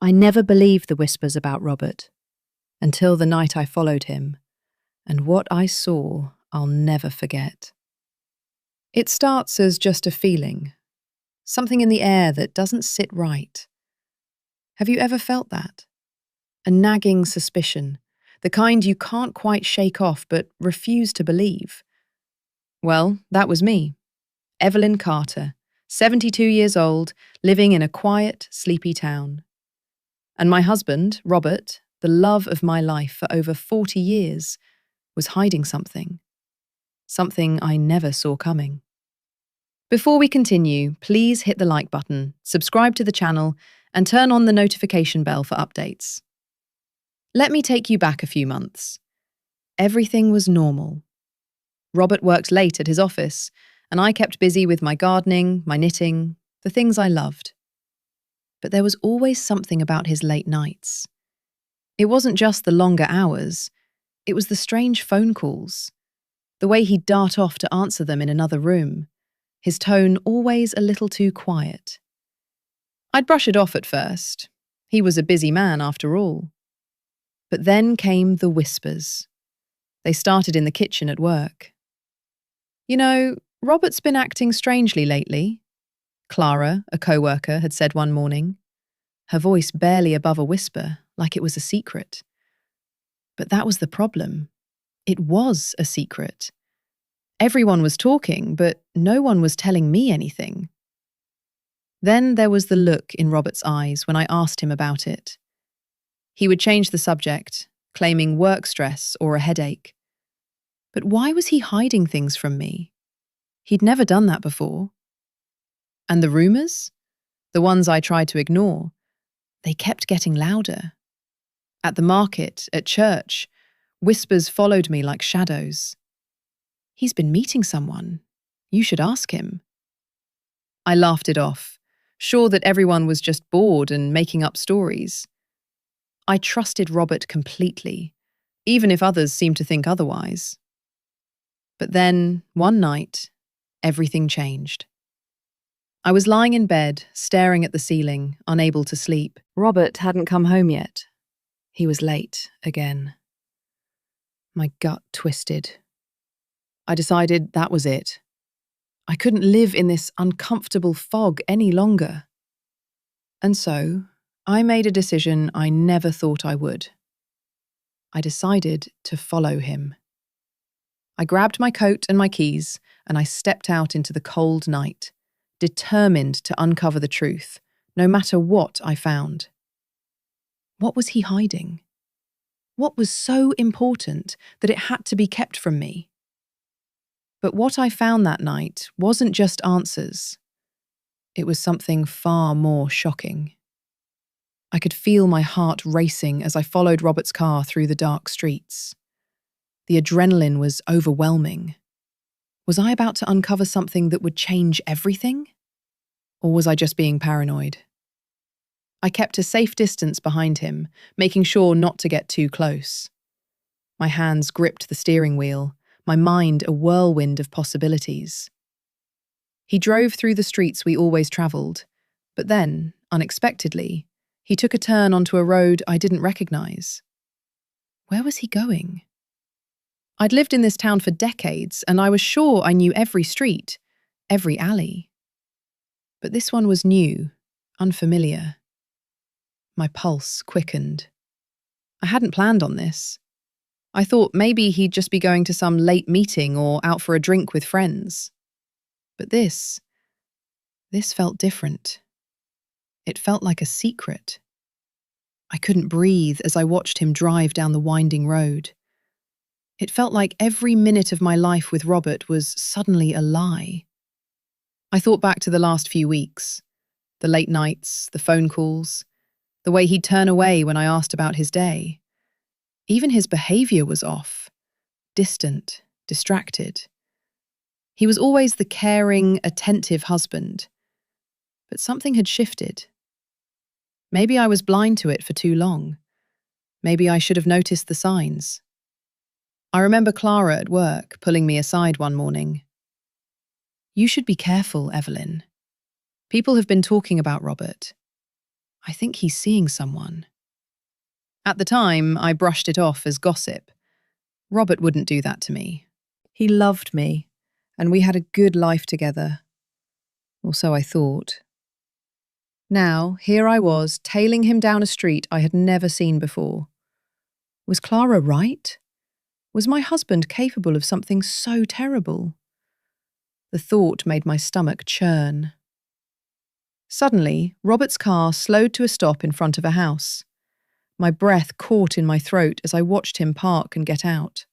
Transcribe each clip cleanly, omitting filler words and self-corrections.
I never believed the whispers about Robert, until the night I followed him, and what I saw I'll never forget. It starts as just a feeling, something in the air that doesn't sit right. Have you ever felt that? A nagging suspicion, the kind you can't quite shake off but refuse to believe. Well, that was me, Evelyn Carter, 72 years old, living in a quiet, sleepy town. And my husband, Robert, the love of my life for over 40 years, was hiding something. Something I never saw coming. Before we continue, please hit the like button, subscribe to the channel, and turn on the notification bell for updates. Let me take you back a few months. Everything was normal. Robert worked late at his office, and I kept busy with my gardening, my knitting, the things I loved. But there was always something about his late nights. It wasn't just the longer hours, it was the strange phone calls, the way he'd dart off to answer them in another room, his tone always a little too quiet. I'd brush it off at first. He was a busy man after all. But then came the whispers. They started in the kitchen at work. "You know, Robert's been acting strangely lately," Clara, a co-worker, had said one morning, her voice barely above a whisper, like it was a secret. But that was the problem. It was a secret. Everyone was talking, but no one was telling me anything. Then there was the look in Robert's eyes when I asked him about it. He would change the subject, claiming work stress or a headache. But why was he hiding things from me? He'd never done that before. And the rumours? The ones I tried to ignore, they kept getting louder. At the market, at church, whispers followed me like shadows. "He's been meeting someone. You should ask him." I laughed it off, sure that everyone was just bored and making up stories. I trusted Robert completely, even if others seemed to think otherwise. But then, one night, everything changed. I was lying in bed, staring at the ceiling, unable to sleep. Robert hadn't come home yet. He was late again. My gut twisted. I decided that was it. I couldn't live in this uncomfortable fog any longer. And so, I made a decision I never thought I would. I decided to follow him. I grabbed my coat and my keys, and I stepped out into the cold night, determined to uncover the truth, no matter what I found. What was he hiding? What was so important that it had to be kept from me? But what I found that night wasn't just answers. It was something far more shocking. I could feel my heart racing as I followed Robert's car through the dark streets. The adrenaline was overwhelming. Was I about to uncover something that would change everything? Or was I just being paranoid? I kept a safe distance behind him, making sure not to get too close. My hands gripped the steering wheel, my mind a whirlwind of possibilities. He drove through the streets we always travelled, but then, unexpectedly, he took a turn onto a road I didn't recognise. Where was he going? I'd lived in this town for decades, and I was sure I knew every street, every alley. But this one was new, unfamiliar. My pulse quickened. I hadn't planned on this. I thought maybe he'd just be going to some late meeting or out for a drink with friends. But this felt different. It felt like a secret. I couldn't breathe as I watched him drive down the winding road. It felt like every minute of my life with Robert was suddenly a lie. I thought back to the last few weeks, the late nights, the phone calls, the way he'd turn away when I asked about his day. Even his behaviour was off, distant, distracted. He was always the caring, attentive husband. But something had shifted. Maybe I was blind to it for too long. Maybe I should have noticed the signs. I remember Clara at work pulling me aside one morning. "You should be careful, Evelyn. People have been talking about Robert." I think he's seeing someone. At the time, I brushed it off as gossip. Robert wouldn't do that to me. He loved me, and we had a good life together. Or so I thought. Now, here I was, tailing him down a street I had never seen before. Was Clara right? Was my husband capable of something so terrible? The thought made my stomach churn. Suddenly, Robert's car slowed to a stop in front of a house. My breath caught in my throat as I watched him park and get out.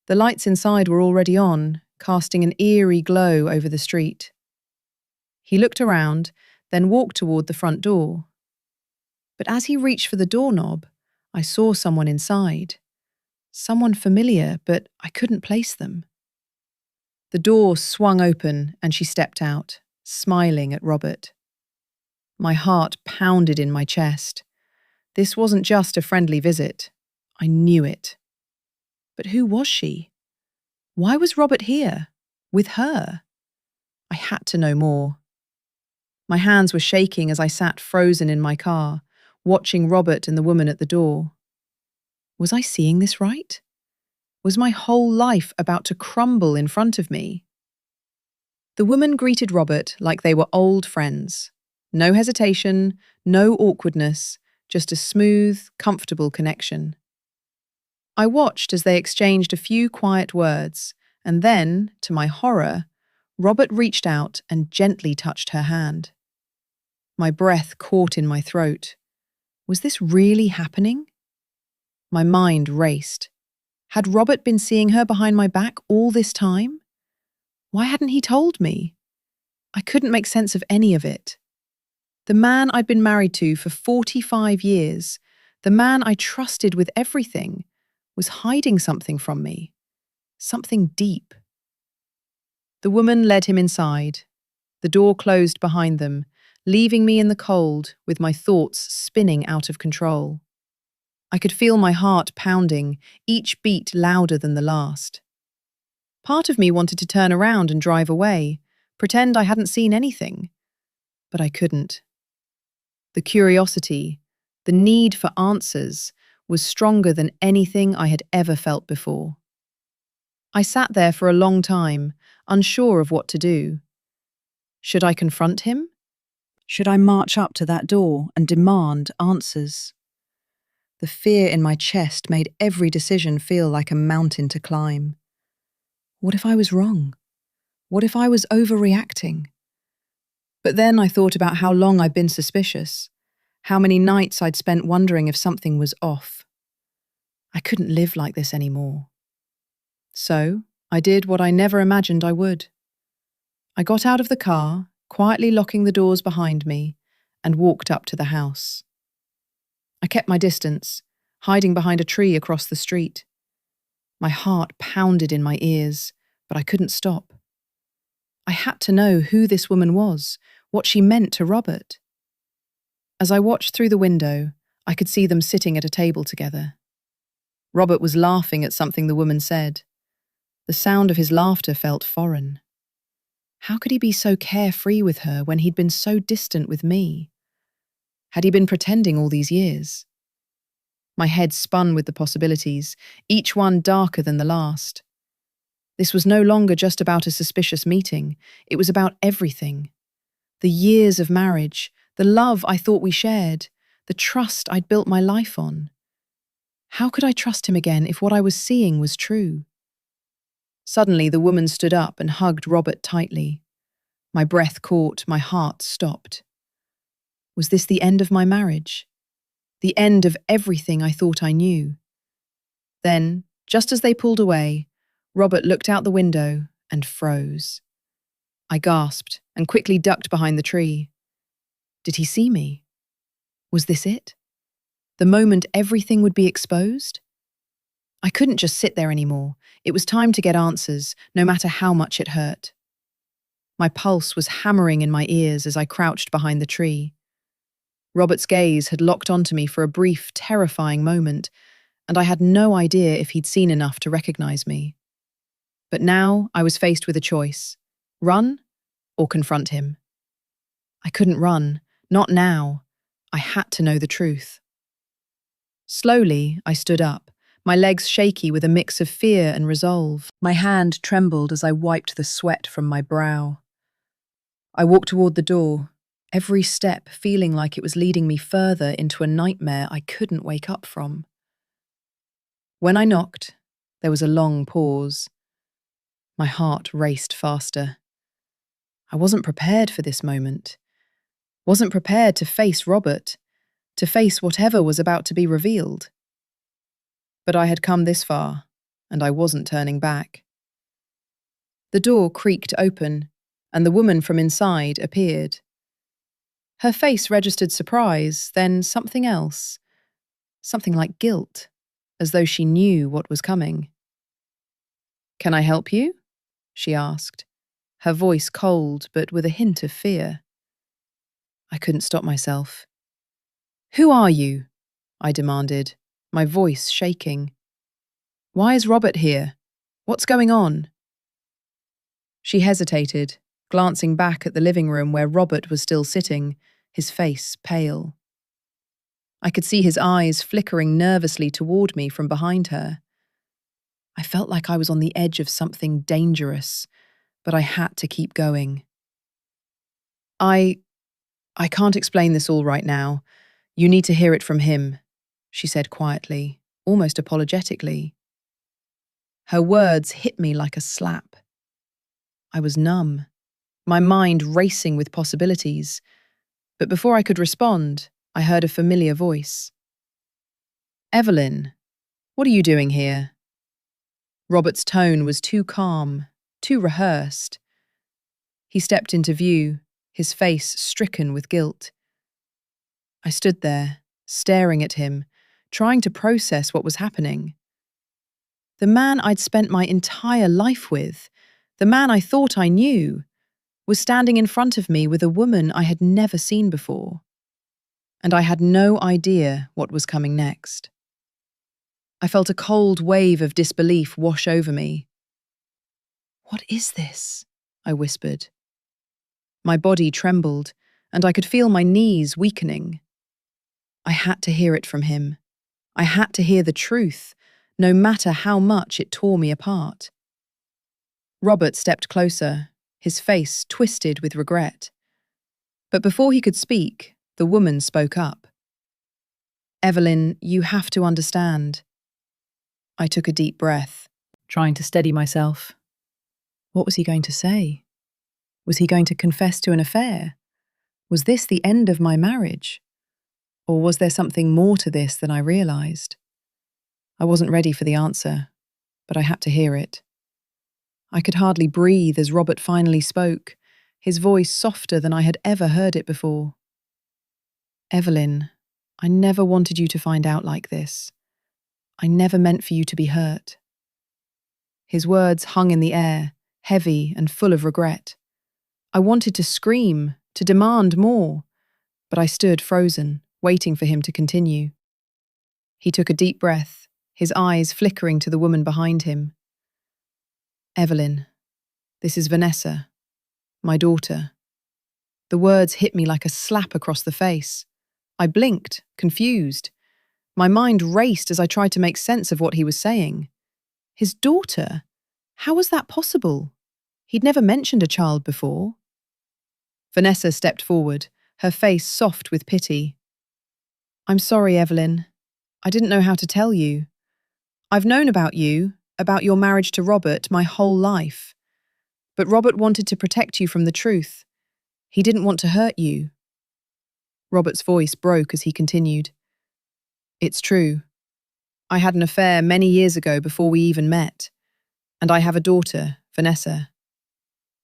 The lights inside were already on, casting an eerie glow over the street. He looked around, then walked toward the front door. But as he reached for the doorknob, I saw someone inside. Someone familiar, but I couldn't place them. The door swung open and she stepped out, smiling at Robert. My heart pounded in my chest. This wasn't just a friendly visit. I knew it. But who was she? Why was Robert here? With her? I had to know more. My hands were shaking as I sat frozen in my car, watching Robert and the woman at the door. Was I seeing this right? Was my whole life about to crumble in front of me? The woman greeted Robert like they were old friends. No hesitation, no awkwardness, just a smooth, comfortable connection. I watched as they exchanged a few quiet words, and then, to my horror, Robert reached out and gently touched her hand. My breath caught in my throat. Was this really happening? My mind raced. Had Robert been seeing her behind my back all this time? Why hadn't he told me? I couldn't make sense of any of it. The man I'd been married to for 45 years, the man I trusted with everything, was hiding something from me. Something deep. The woman led him inside. The door closed behind them, leaving me in the cold with my thoughts spinning out of control. I could feel my heart pounding, each beat louder than the last. Part of me wanted to turn around and drive away, pretend I hadn't seen anything. But I couldn't. The curiosity, the need for answers, was stronger than anything I had ever felt before. I sat there for a long time, unsure of what to do. Should I confront him? Should I march up to that door and demand answers? The fear in my chest made every decision feel like a mountain to climb. What if I was wrong? What if I was overreacting? But then I thought about how long I'd been suspicious, how many nights I'd spent wondering if something was off. I couldn't live like this anymore. So I did what I never imagined I would. I got out of the car, quietly locking the doors behind me, and walked up to the house. I kept my distance, hiding behind a tree across the street. My heart pounded in my ears, but I couldn't stop. I had to know who this woman was, what she meant to Robert. As I watched through the window, I could see them sitting at a table together. Robert was laughing at something the woman said. The sound of his laughter felt foreign. How could he be so carefree with her when he'd been so distant with me? Had he been pretending all these years? My head spun with the possibilities, each one darker than the last. This was no longer just about a suspicious meeting. It was about everything. The years of marriage, the love I thought we shared, the trust I'd built my life on. How could I trust him again if what I was seeing was true? Suddenly, the woman stood up and hugged Robert tightly. My breath caught, my heart stopped. Was this the end of my marriage? The end of everything I thought I knew? Then, just as they pulled away, Robert looked out the window and froze. I gasped and quickly ducked behind the tree. Did he see me? Was this it? The moment everything would be exposed? I couldn't just sit there anymore. It was time to get answers, no matter how much it hurt. My pulse was hammering in my ears as I crouched behind the tree. Robert's gaze had locked onto me for a brief, terrifying moment, and I had no idea if he'd seen enough to recognize me. But now I was faced with a choice: run or confront him. I couldn't run, not now. I had to know the truth. Slowly, I stood up, my legs shaky with a mix of fear and resolve. My hand trembled as I wiped the sweat from my brow. I walked toward the door, every step feeling like it was leading me further into a nightmare I couldn't wake up from. When I knocked, there was a long pause. My heart raced faster. I wasn't prepared for this moment. Wasn't prepared to face Robert, to face whatever was about to be revealed. But I had come this far, and I wasn't turning back. The door creaked open, and the woman from inside appeared. Her face registered surprise, then something else, something like guilt, as though she knew what was coming. "Can I help you?" she asked, her voice cold but with a hint of fear. I couldn't stop myself. "Who are you?" I demanded, my voice shaking. "Why is Robert here? What's going on?" She hesitated, glancing back at the living room where Robert was still sitting, his face pale. I could see his eyes flickering nervously toward me from behind her. I felt like I was on the edge of something dangerous, but I had to keep going. I can't explain this all right now. You need to hear it from him," she said quietly, almost apologetically. Her words hit me like a slap. I was numb, my mind racing with possibilities. But before I could respond, I heard a familiar voice. "Evelyn, what are you doing here?" Robert's tone was too calm, too rehearsed. He stepped into view, his face stricken with guilt. I stood there, staring at him, trying to process what was happening. The man I'd spent my entire life with, the man I thought I knew, was standing in front of me with a woman I had never seen before. And I had no idea what was coming next. I felt a cold wave of disbelief wash over me. "What is this?" I whispered. My body trembled, and I could feel my knees weakening. I had to hear it from him. I had to hear the truth, no matter how much it tore me apart. Robert stepped closer, his face twisted with regret. But before he could speak, the woman spoke up. "Evelyn, you have to understand." I took a deep breath, trying to steady myself. What was he going to say? Was he going to confess to an affair? Was this the end of my marriage? Or was there something more to this than I realized? I wasn't ready for the answer, but I had to hear it. I could hardly breathe as Robert finally spoke, his voice softer than I had ever heard it before. "Evelyn, I never wanted you to find out like this. I never meant for you to be hurt." His words hung in the air, heavy and full of regret. I wanted to scream, to demand more, but I stood frozen, waiting for him to continue. He took a deep breath, his eyes flickering to the woman behind him. "Evelyn, this is Vanessa, my daughter." The words hit me like a slap across the face. I blinked, confused. My mind raced as I tried to make sense of what he was saying. His daughter? How was that possible? He'd never mentioned a child before. Vanessa stepped forward, her face soft with pity. "I'm sorry, Evelyn. I didn't know how to tell you. I've known about you, about your marriage to Robert, my whole life. But Robert wanted to protect you from the truth. He didn't want to hurt you." Robert's voice broke as he continued. "It's true. I had an affair many years ago before we even met. And I have a daughter, Vanessa.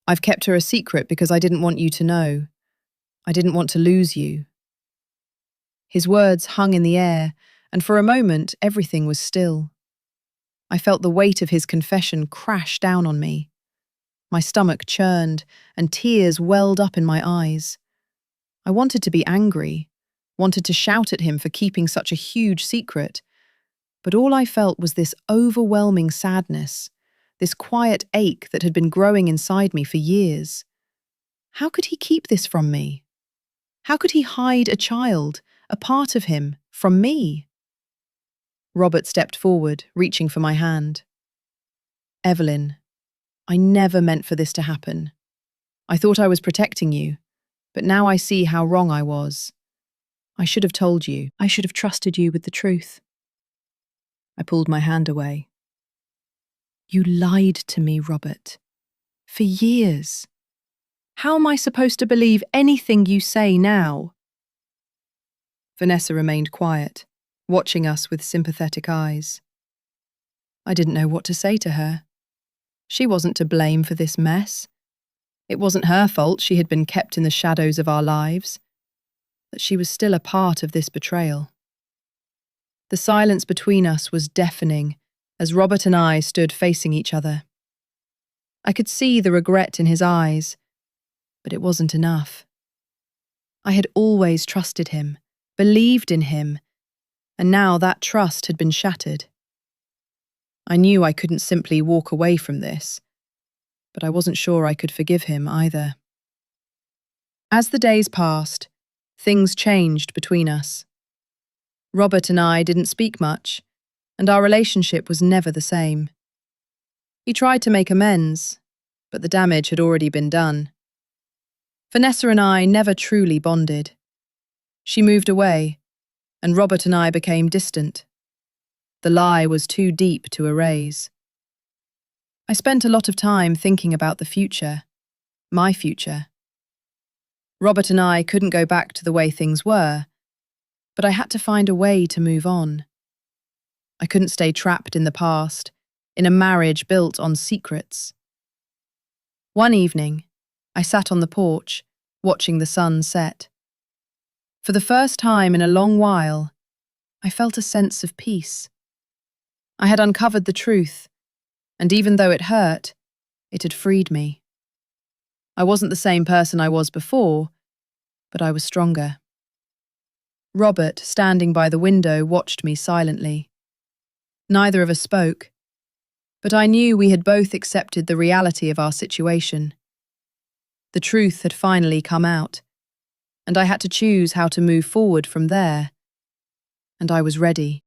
I've kept her a secret because I didn't want you to know. I didn't want to lose you." His words hung in the air, and for a moment everything was still. I felt the weight of his confession crash down on me. My stomach churned, and tears welled up in my eyes. I wanted to be angry, wanted to shout at him for keeping such a huge secret, but all I felt was this overwhelming sadness, this quiet ache that had been growing inside me for years. How could he keep this from me? How could he hide a child, a part of him, from me. Robert stepped forward, reaching for my hand. Evelyn, I never meant for this to happen. I thought I was protecting you, but now I see how wrong I was. I should have told you. I should have trusted you with the truth. I pulled my hand away. You lied to me, Robert. For years. How am I supposed to believe anything you say now? Vanessa remained quiet, watching us with sympathetic eyes. I didn't know what to say to her. She wasn't to blame for this mess. It wasn't her fault she had been kept in the shadows of our lives, but she was still a part of this betrayal. The silence between us was deafening as Robert and I stood facing each other. I could see the regret in his eyes, but it wasn't enough. I had always trusted him, believed in him, and now that trust had been shattered. I knew I couldn't simply walk away from this, but I wasn't sure I could forgive him either. As the days passed, things changed between us. Robert and I didn't speak much, and our relationship was never the same. He tried to make amends, but the damage had already been done. Vanessa and I never truly bonded. She moved away, and Robert and I became distant. The lie was too deep to erase. I spent a lot of time thinking about the future, my future. Robert and I couldn't go back to the way things were, but I had to find a way to move on. I couldn't stay trapped in the past, in a marriage built on secrets. One evening, I sat on the porch, watching the sun set. For the first time in a long while, I felt a sense of peace. I had uncovered the truth, and even though it hurt, it had freed me. I wasn't the same person I was before, but I was stronger. Robert, standing by the window, watched me silently. Neither of us spoke, but I knew we had both accepted the reality of our situation. The truth had finally come out, and I had to choose how to move forward from there. And I was ready.